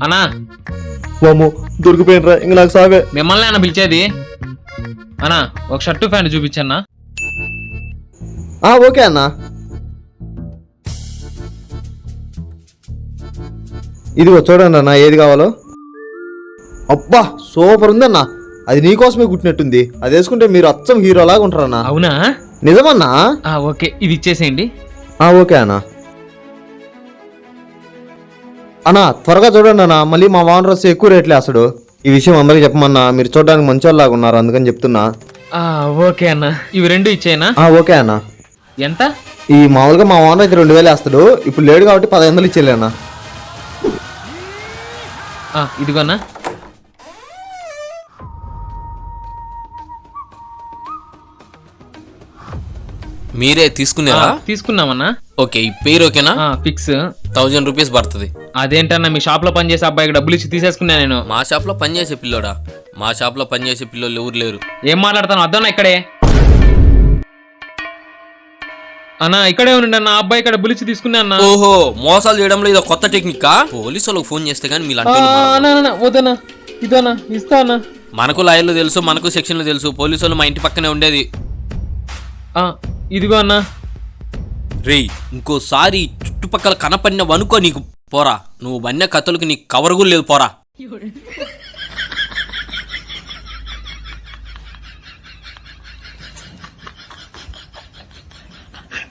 అన్నా వాము దొరికిపోయినరా, ఇంక నాకు సావే. మిమ్మల్ని అన్న పిలిచేది. అన్నా ఒక షర్టు ప్యాంట్ చూపించన్నా. ఓకే అన్న. ఇదిగో చూడండి అన్న, ఏది కావాలో. అబ్బా సూపర్ ఉందన్న, అది నీకోసమే కుట్టినట్టుంది. అది వేసుకుంటే మీరు అచ్చం హీరోలాగా ఉంటారన్నా. అవునా? నిజమన్నా? ఓకే, ఇది ఇచ్చేసేయండి. ఓకే అన్న. అన్నా త్వరగా చూడండి అన్న, మళ్ళీ మా వాన్ వస్తే ఎక్కువ రేట్లు వేస్తాడు. ఈ విషయం అందరికి చెప్పమన్నా, మీరు చూడడానికి మంచి వాళ్ళలాగా ఉన్నారు అందుకని చెప్తున్నా. ఓకే అన్న, ఇవి రెండు ఇచ్చేయనా? ఓకే అన్న. ఎంత? ఈ మామూలుగా మా వాన్ అయితే 2000 వేస్తాడు, ఇప్పుడు లేడు కాబట్టి 1500 ఇచ్చేలే అన్న. ఇదిగోన్నా. మీరే తీసుకున్నారా? తీసుకున్నామన్నా. ఓకే, ఈ పేరు ఓకేనా? ఫిక్స్. 1000 రూపీస్ పడుతుంది. అదేంటన్నా, మీ షాప్ లో పనిచేసే అబ్బాయికి డబ్బులు ఇచ్చి తీసేసుకున్నా నేను. మా షాప్ లో పనిచేసే పిల్లోడా? మా షాప్ లో పనిచేసే పిల్లోళ్ళు ఎవరు లేరు. ఏం మాట్లాడతాను అద్దన్నా, ఇక్కడే అన్నా, ఇక్కడే ఉండండి అన్న. అబ్బాయి ఇక్కడ డబ్బులు ఇచ్చి తీసుకున్నా అన్న. ఓహో, మోసాలు చేయడంలో ఇది కొత్త టెక్నిక్. పోలీసు వాళ్ళకి ఫోన్ చేస్తే గానీ వద్దనా, ఇదన్నా ఇస్తా అన్న. మనకు లాయర్లు తెలుసు, మనకు సెక్షన్లు తెలుసు. పోలీసు వాళ్ళు మా ఇంటి పక్కనే ఉండేది. ఇదిగో అన్నా. రే, ఇంకోసారి చుట్టుపక్కల కనపడిన వనుకో నీకు పోరా. నువ్వు వన్య కథలకు నీకు కవర్ కూడా లేదు పోరా.